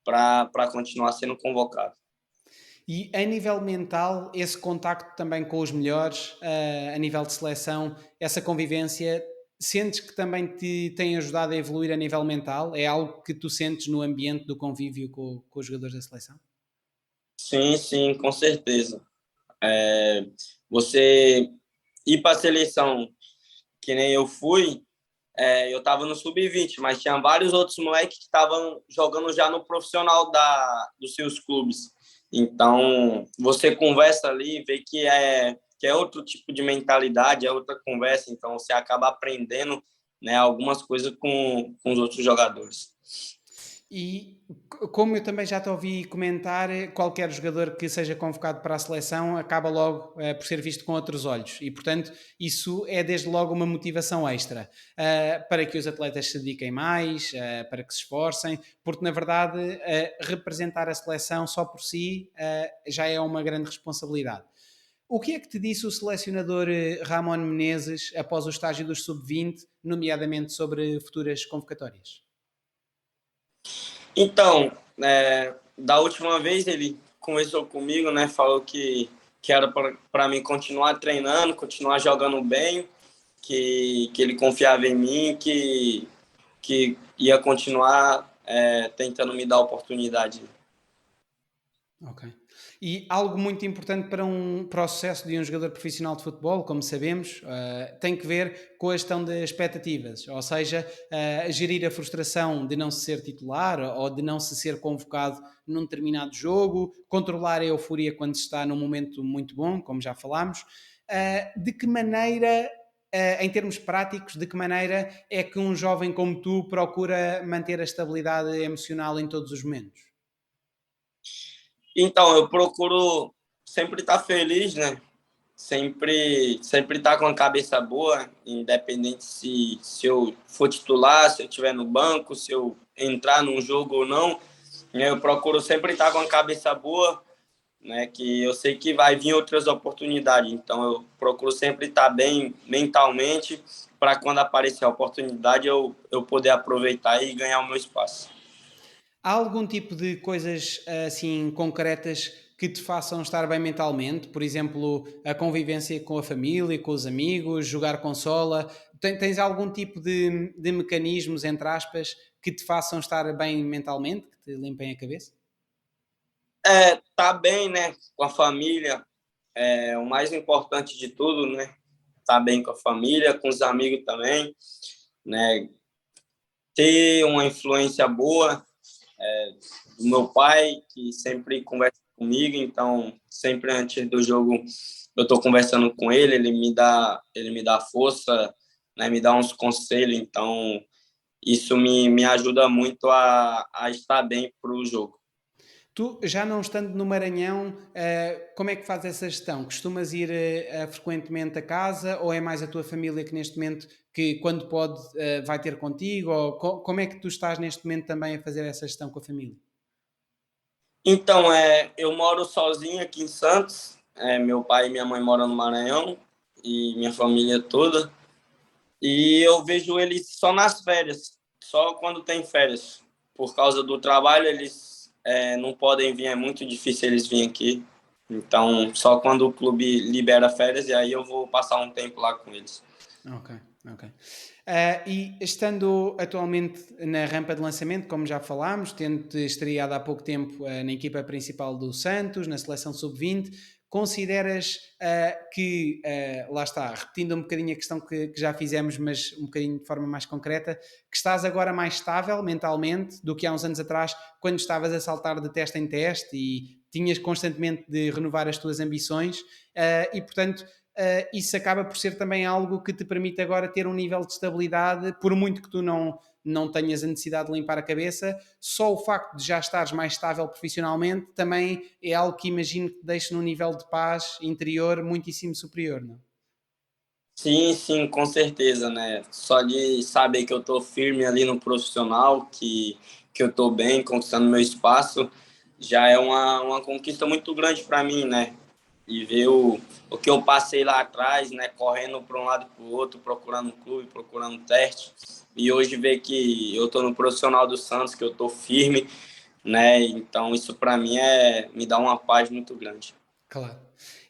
para continuar sendo convocado. E a nível mental, esse contacto também com os melhores, a nível de seleção, essa convivência, sentes que também te tem ajudado a evoluir a nível mental? É algo que tu sentes no ambiente do convívio com os jogadores da seleção? Sim, sim, com certeza. Você ir para a seleção, que nem eu fui, eu estava no sub-20, mas tinha vários outros moleques que estavam jogando já no profissional dos seus clubes. Então, você conversa ali, vê que é outro tipo de mentalidade, é outra conversa, então você acaba aprendendo, né, algumas coisas com os outros jogadores. E como eu também já te ouvi comentar, qualquer jogador que seja convocado para a seleção acaba logo por ser visto com outros olhos e, portanto, isso é desde logo uma motivação extra para que os atletas se dediquem mais, para que se esforcem, porque na verdade representar a seleção só por si já é uma grande responsabilidade. O que é que te disse o selecionador Ramon Menezes após o estágio dos sub-20, nomeadamente sobre futuras convocatórias? Então, da última vez ele conversou comigo, né, falou que era para mim continuar treinando, continuar jogando bem, que ele confiava em mim, que ia continuar tentando me dar oportunidade. Ok. E algo muito importante para o sucesso de um jogador profissional de futebol, como sabemos, tem que ver com a gestão de expectativas, ou seja, gerir a frustração de não se ser titular ou de não se ser convocado num determinado jogo, controlar a euforia quando se está num momento muito bom, como já falámos. De que maneira, em termos práticos, de que maneira é que um jovem como tu procura manter a estabilidade emocional em todos os momentos? Então, eu procuro sempre estar feliz, né? Sempre estar com a cabeça boa, independente se eu for titular, se eu estiver no banco, se eu entrar num jogo ou não, né? Eu procuro sempre estar com a cabeça boa, né? Que eu sei que vai vir outras oportunidades, então eu procuro sempre estar bem mentalmente para quando aparecer a oportunidade eu poder aproveitar e ganhar o meu espaço. Há algum tipo de coisas assim concretas que te façam estar bem mentalmente? Por exemplo, a convivência com a família, com os amigos, jogar consola. Tens algum tipo de mecanismos, entre aspas, que te façam estar bem mentalmente, que te limpem a cabeça? Tá bem, né? Com a família, o mais importante de tudo, né? Tá bem com a família, com os amigos também, né? Ter uma influência boa do meu pai, que sempre conversa comigo, então sempre antes do jogo eu estou conversando com ele, ele me dá força, né? Me dá uns conselhos, então isso me ajuda muito a estar bem para o jogo. Tu, já não estando no Maranhão, como é que fazes essa gestão? Costumas ir frequentemente a casa ou é mais a tua família que neste momento, que quando pode, vai ter contigo? Ou como é que tu estás neste momento também a fazer essa gestão com a família? Então, eu moro sozinho aqui em Santos. Meu pai e minha mãe moram no Maranhão e minha família toda. E eu vejo eles só nas férias, só quando tem férias. Por causa do trabalho, eles não podem vir, é muito difícil eles virem aqui. Então, só quando o clube libera férias, e aí eu vou passar um tempo lá com eles. Ok, ok. E estando atualmente na rampa de lançamento, como já falámos, tendo-te estreado há pouco tempo na equipa principal do Santos, na seleção sub-20, consideras lá está, repetindo um bocadinho a questão que já fizemos, mas um bocadinho de forma mais concreta, que estás agora mais estável mentalmente do que há uns anos atrás, quando estavas a saltar de teste em teste e tinhas constantemente de renovar as tuas ambições, e portanto isso acaba por ser também algo que te permite agora ter um nível de estabilidade, por muito que tu não tenhas a necessidade de limpar a cabeça, só o facto de já estares mais estável profissionalmente também é algo que imagino que te deixe num nível de paz interior muitíssimo superior, não? Sim, sim, com certeza, né? Só de saber que eu tô firme ali no profissional, que eu tô bem, conquistando meu espaço, já é uma conquista muito grande para mim, né? E ver o que eu passei lá atrás, né? Correndo para um lado e para o outro, procurando um clube, procurando um teste. E hoje ver que eu tô no profissional do Santos, que eu tô firme, né? Então isso para mim me dá uma paz muito grande. Claro.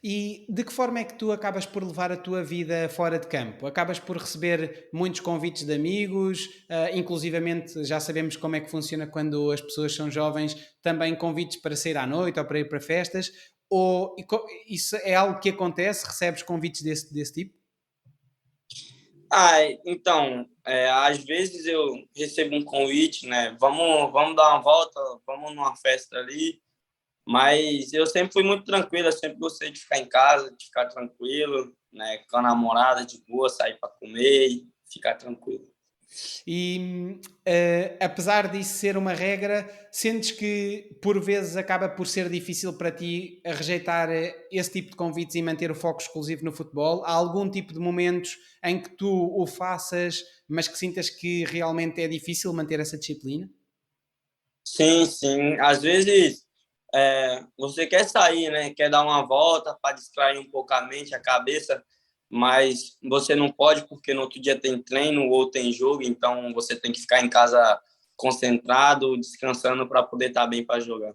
E de que forma é que tu acabas por levar a tua vida fora de campo? Acabas por receber muitos convites de amigos, inclusivamente já sabemos como é que funciona quando as pessoas são jovens, também convites para sair à noite ou para ir para festas, ou isso é algo que acontece? Recebes convites desse tipo? Então, às vezes eu recebo um convite, né? Vamos dar uma volta, vamos numa festa ali. Mas eu sempre fui muito tranquilo, eu sempre gostei de ficar em casa, de ficar tranquilo, né? Com a namorada de boa, sair para comer e ficar tranquilo. E apesar disso ser uma regra, sentes que por vezes acaba por ser difícil para ti a rejeitar esse tipo de convites e manter o foco exclusivo no futebol? Há algum tipo de momentos em que tu o faças, mas que sintas que realmente é difícil manter essa disciplina? Sim, sim. Às vezes você quer sair, né? Quer dar uma volta para distrair um pouco a mente, a cabeça, mas você não pode porque no outro dia tem treino ou tem jogo, então você tem que ficar em casa concentrado, descansando para poder estar bem para jogar.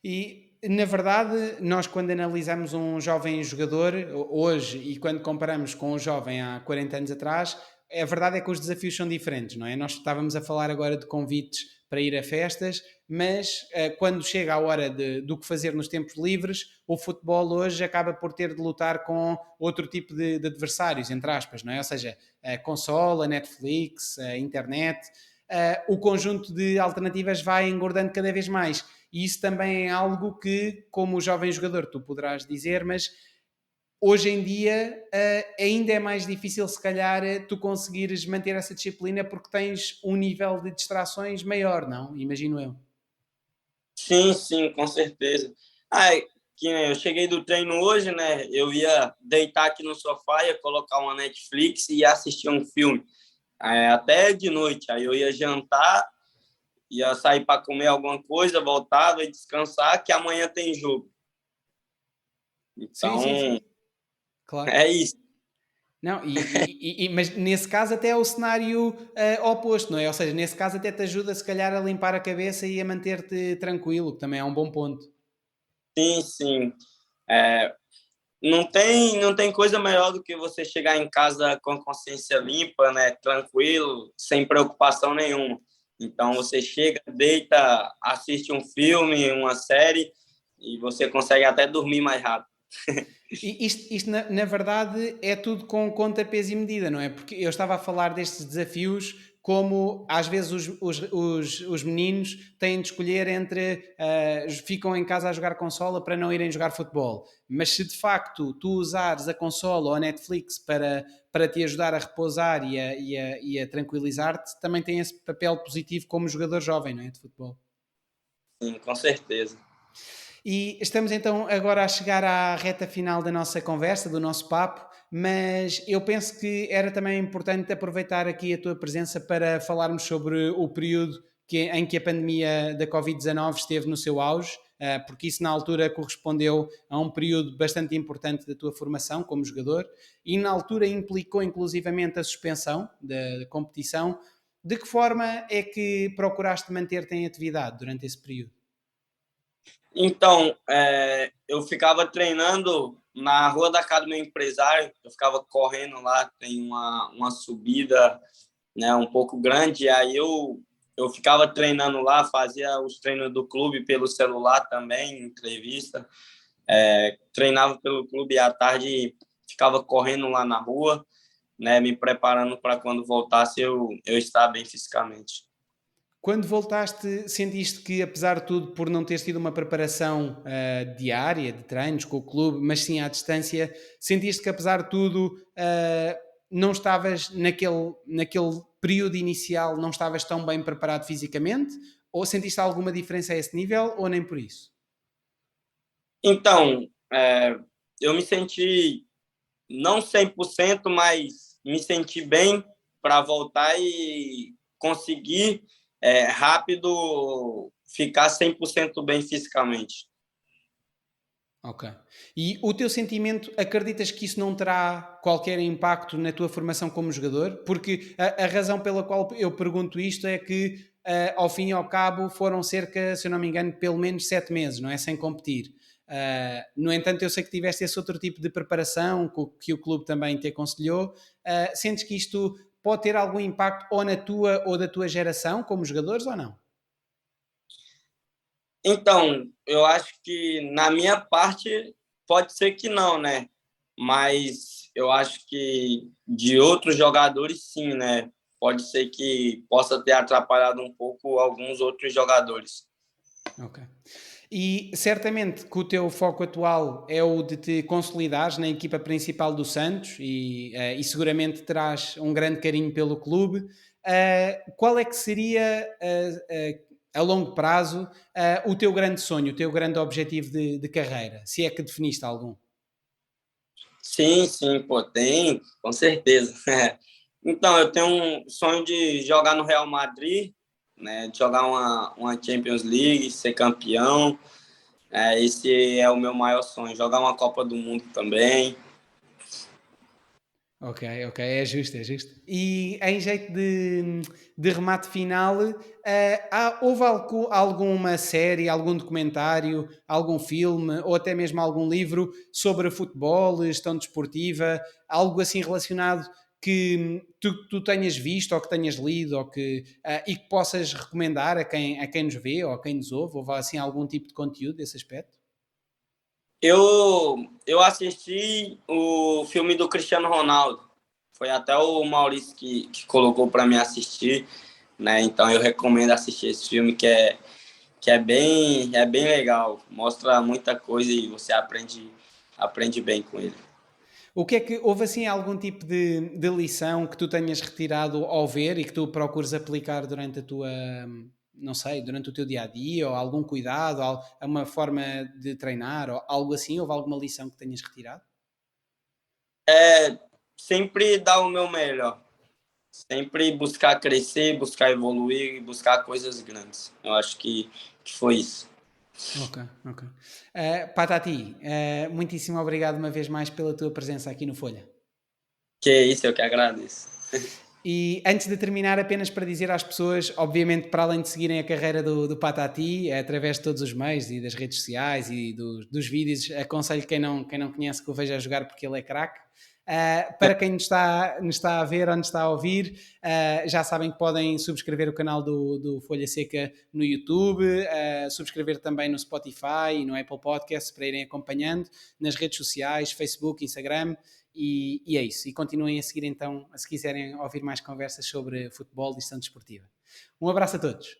E, na verdade, nós quando analisamos um jovem jogador hoje e quando comparamos com um jovem há 40 anos atrás, a verdade é que os desafios são diferentes, não é? Nós estávamos a falar agora de convites para ir a festas, mas quando chega a hora do que fazer nos tempos livres, o futebol hoje acaba por ter de lutar com outro tipo de adversários, entre aspas, não é? Ou seja, a consola, a Netflix, a internet, o conjunto de alternativas vai engordando cada vez mais. E isso também é algo que, como jovem jogador, tu poderás dizer, mas hoje em dia ainda é mais difícil, se calhar, tu conseguires manter essa disciplina porque tens um nível de distrações maior, não? Imagino eu. Sim, sim, com certeza. Ai, que nem eu cheguei do treino hoje, né? Eu ia deitar aqui no sofá, ia colocar uma Netflix e ia assistir um filme, até de noite. Aí eu ia jantar, ia sair para comer alguma coisa, voltava e descansar, que amanhã tem jogo. Sim, sim, Então, sim. Claro. é isso. Não, mas nesse caso até é o cenário oposto, não é? Ou seja, nesse caso até te ajuda se calhar a limpar a cabeça e a manter-te tranquilo, que também é um bom ponto. Sim, sim. É, não tem coisa melhor do que você chegar em casa com a consciência limpa, né? Tranquilo, sem preocupação nenhuma. Então você chega, deita, assiste um filme, uma série e você consegue até dormir mais rápido. E isto na verdade, é tudo com conta, peso e medida, não é? Porque eu estava a falar destes desafios como às vezes os meninos têm de escolher entre ficam em casa a jogar consola para não irem jogar futebol. Mas se de facto tu usares a consola ou a Netflix para te ajudar a repousar e a tranquilizar-te, também tem esse papel positivo como jogador jovem, não é? De futebol. Sim, com certeza. E estamos então agora a chegar à reta final da nossa conversa, do nosso papo, mas eu penso que era também importante aproveitar aqui a tua presença para falarmos sobre o período em que a pandemia da Covid-19 esteve no seu auge, porque isso na altura correspondeu a um período bastante importante da tua formação como jogador e na altura implicou inclusivamente a suspensão da competição. De que forma é que procuraste manter-te em atividade durante esse período? Então, eu ficava treinando na rua da casa do meu empresário, eu ficava correndo lá, tem uma subida, né, um pouco grande, aí eu ficava treinando lá, fazia os treinos do clube pelo celular também, entrevista, treinava pelo clube e à tarde ficava correndo lá na rua, né, me preparando para quando voltasse eu estar bem fisicamente. Quando voltaste, sentiste que, apesar de tudo, por não teres tido uma preparação diária de treinos com o clube, mas sim à distância, sentiste que, apesar de tudo, não estavas naquele período inicial, não estavas tão bem preparado fisicamente? Ou sentiste alguma diferença a esse nível, ou nem por isso? Então, eu me senti não 100%, mas me senti bem para voltar e conseguir rápido ficar 100% bem fisicamente. Ok. E o teu sentimento, acreditas que isso não terá qualquer impacto na tua formação como jogador? Porque a razão pela qual eu pergunto isto é que, ao fim e ao cabo, foram cerca, se eu não me engano, pelo menos 7 meses, não é? Sem competir. No entanto, eu sei que tiveste esse outro tipo de preparação que o clube também te aconselhou. Sentes que isto pode ter algum impacto ou na tua ou da tua geração como jogadores ou não? Então, eu acho que na minha parte pode ser que não, né? Mas eu acho que de outros jogadores, sim, né? Pode ser que possa ter atrapalhado um pouco alguns outros jogadores. Ok. E certamente que o teu foco atual é o de te consolidares na equipa principal do Santos e seguramente terás um grande carinho pelo clube. Qual é que seria, a longo prazo, o teu grande sonho, o teu grande objetivo de carreira? Se é que definiste algum? Sim, sim, pô, tem, com certeza. Então, eu tenho um sonho de jogar no Real Madrid, né? De jogar uma Champions League, ser campeão. Esse é o meu maior sonho. Jogar uma Copa do Mundo também. Ok, ok, é justo, é justo. E em jeito de remate final, houve alguma série, algum documentário, algum filme ou até mesmo algum livro sobre futebol, gestão desportiva, algo assim relacionado que tu tenhas visto ou que tenhas lido e que possas recomendar a quem nos vê ou a quem nos ouve? Houve assim algum tipo de conteúdo desse aspecto? Eu assisti o filme do Cristiano Ronaldo. Foi até o Maurício que colocou para mim assistir, né? Então eu recomendo assistir esse filme que é bem legal. Mostra muita coisa e você aprende bem com ele. O que é que houve assim algum tipo de lição que tu tenhas retirado ao ver e que tu procures aplicar durante a tua, não sei, durante o teu dia a dia, ou algum cuidado, uma forma de treinar, ou algo assim? Houve alguma lição que tenhas retirado? Sempre dar o meu melhor. Sempre buscar crescer, buscar evoluir, buscar coisas grandes. Eu acho que foi isso. Ok, ok. Patati, muitíssimo obrigado uma vez mais pela tua presença aqui no Folha. Que é isso, eu que agradeço. E antes de terminar, apenas para dizer às pessoas, obviamente, para além de seguirem a carreira do Patati, através de todos os meios e das redes sociais e dos vídeos, aconselho quem não conhece que o veja jogar porque ele é craque. Para quem nos está a ver ou nos está a ouvir, já sabem que podem subscrever o canal do Folha Seca no YouTube, subscrever também no Spotify e no Apple Podcasts para irem acompanhando, nas redes sociais, Facebook, Instagram. E é isso. E continuem a seguir então, se quiserem ouvir mais conversas sobre futebol e gestão desportiva. Um abraço a todos.